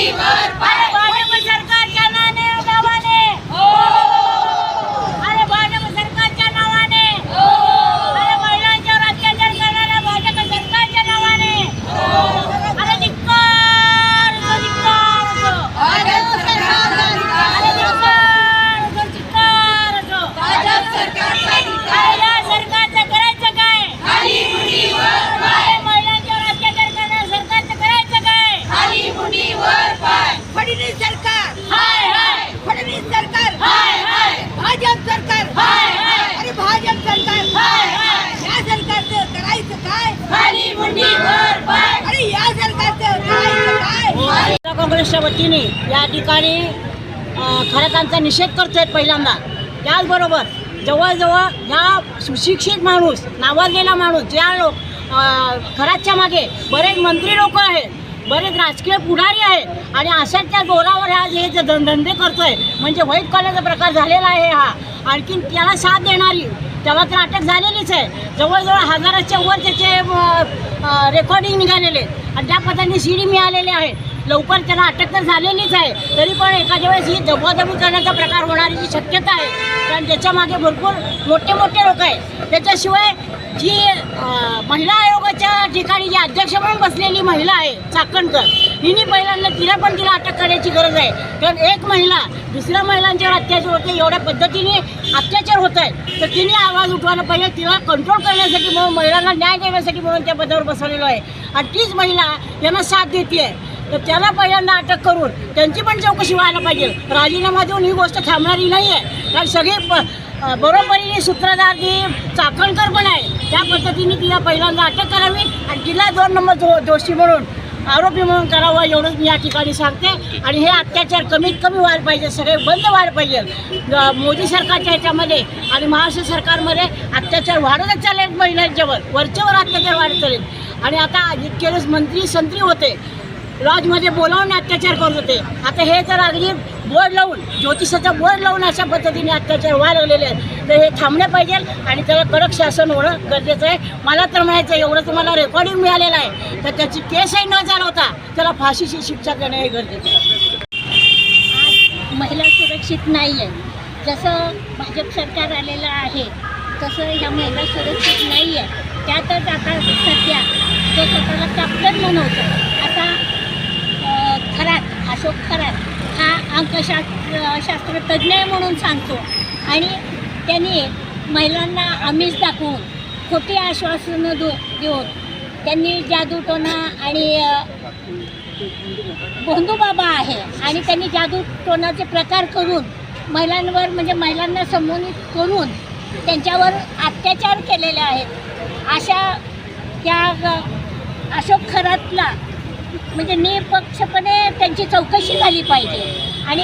मुठीवर पाय. भाजप सरकारच्या नावाने अरे भाजप सरकारच्या नावाने अरे महिलांच्यावर अत्याचार करणाऱ्या भाजप सरकारच्या नावाने अरे धिक्कार असो. भाजप सरकारला धिक्कार. अरे धिक्कार असो. भाजप सरकारला धिक्कार. अरे या सरकारचं करायचं काय? खाली मुठीवर पाय. महिलांच्यावर अत्याचार करणाऱ्या सरकारचं करायचं काय? खाली मुठीवर पाय. फडणवीस सरकार हाय हाय. फडणवीस सरकार हाय हाय. भाजप सरकार हाय हाय. अरे भाजप सरकार हाय हाय. या सरकारचं करायचं काय? खाली मुठीवर पाय. अरे या सरकारचं करायचं काय? महिला काँग्रेसच्या वतीने या ठिकाणी खरतांचा निषेध करतोय पहिल्यांदा. त्याचबरोबर जवळजवळ ह्या सुशिक्षित माणूस नावाजलेला माणूस ज्या खराच्या मागे बरेच मंत्री लोक आहेत, बरेच राजकीय पुढारी आहेत आणि अशाच त्या जोरावर हे जे धंदे करतोय म्हणजे वाईट कॉलेजचा प्रकार झालेला आहे हा. आणखीन त्याला साथ देणारी त्याला तर अटक झालेलीच आहे. जवळजवळ हजाराच्या वर त्याचे रेकॉर्डिंग निघालेले आणि त्या पद्धतीने सीडी मिळालेले आहे. लवकर त्याला अटक तर झालेलीच आहे, तरी पण एखाद्या वेळेस ही दबादबी करण्याचा प्रकार होण्याची शक्यता आहे. कारण त्याच्यामागे भरपूर मोठे मोठे लोक आहेत. त्याच्याशिवाय जी महिला आयोगाच्या ठिकाणी जी अध्यक्ष म्हणून बसलेली महिला आहे चाकणकर, हिने पहिल्यांदा तिला अटक करण्याची गरज आहे. कारण एक महिला दुसऱ्या महिलांच्यावर अत्याचार होते, एवढ्या पद्धतीने अत्याचार होत आहे तर तिने आवाज उठवायला पाहिजे. तिला कंट्रोल करण्यासाठी म्हणून महिलांना न्याय देण्यासाठी म्हणून त्या पदावर बसवलेलो आहे आणि तीच महिला यांना साथ देते आहे. तर त्याला पहिल्यांदा अटक करून त्यांची पण चौकशी व्हायला पाहिजे. राजीनामा देऊन ही गोष्ट थांबणारी नाही आहे. कारण सगळे बरोबरीने सूत्रधार जी चाकणकर पण आहे त्या पद्धतीने तिला पहिल्यांदा अटक करावी आणि तिला 2 नंबर दोषी म्हणून आरोपी म्हणून करावा एवढंच मी या ठिकाणी सांगते. आणि हे अत्याचार कमीत कमी व्हायला पाहिजे, सगळे बंद व्हायला पाहिजे. मोदी सरकारच्या ह्याच्यामध्ये आणि महाराष्ट्र सरकारमध्ये अत्याचार वाढतच चालले महिलांच्यावर, वरच्यावर अत्याचार वाढत चालेल. आणि आता इतके दिवस मंत्री संत्री होते, लॉजमध्ये बोलावून अत्याचार करत होते. आता हे जर अगदी बोर्ड लावून ज्योतिषाचा बोर्ड लावून अशा पद्धतीने अत्याचार व्हायला लागलेले आहेत तर हे थांबले पाहिजे आणि त्याला कडक शासन होणं गरजेचं आहे. मला तर म्हणायचं एवढं तुम्हाला रेकॉर्डिंग मिळालेलं आहे तर त्याची केसही न चालवता त्याला फाशीची शिक्षा देणं हे गरजेचं आहे. आज महिला सुरक्षित नाही आहे. जसं भाजप सरकार आलेलं आहे तसं ह्या महिला सुरक्षित नाही आहे. त्यातच आता सध्या जो स्वतःला कॅप्टन म्हणवतो आता अशोक खरात हा अंकशास्त्र तज्ज्ञ म्हणून सांगतो आणि त्यांनी महिलांना आमिष दाखवून खोटी आश्वासनं देऊन त्यांनी जादूटोणा आणि भोंदूबाबा आहे आणि त्यांनी जादूटोणाचे प्रकार करून महिलांवर म्हणजे महिलांना संमोहित करून त्यांच्यावर अत्याचार केलेले आहेत. अशा त्या अशोक खरातला म्हणजे निपक्षपणे त्यांची चौकशी झाली पाहिजे. आणि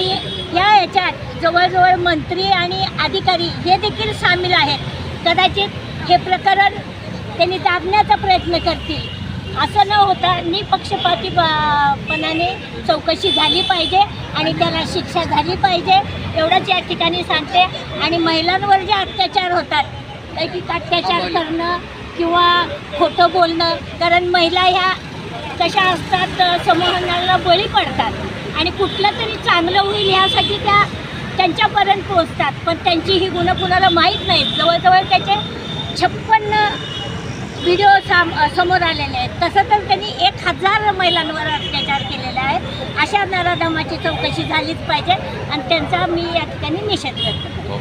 ह्याच्यात जवळजवळ मंत्री आणि अधिकारी हे देखील सामील आहेत. कदाचित हे प्रकरण त्यांनी दाबण्याचा प्रयत्न करतील. असं न होता निपक्षपातीपणाने चौकशी झाली पाहिजे आणि त्याला शिक्षा झाली पाहिजे एवढंच या ठिकाणी सांगते. आणि महिलांवर जे अत्याचार होतात लैंगिक अत्याचार करणं किंवा खोटं बोलणं, कारण महिला ह्या कशा असतात संमोहनाला बळी पडतात आणि कुठलं तरी चांगलं होईल ह्यासाठी त्या त्यांच्यापर्यंत पोचतात, पण त्यांची ही गुन्हा कुणाला माहीत नाहीत. जवळजवळ त्याचे 56 व्हिडिओ समोर आलेले आहेत. तसं तर त्यांनी 1000 महिलांवर अत्याचार केलेला आहे. अशा नराधमाची चौकशी झालीच पाहिजे आणि त्यांचा मी या ठिकाणी निषेध करतो.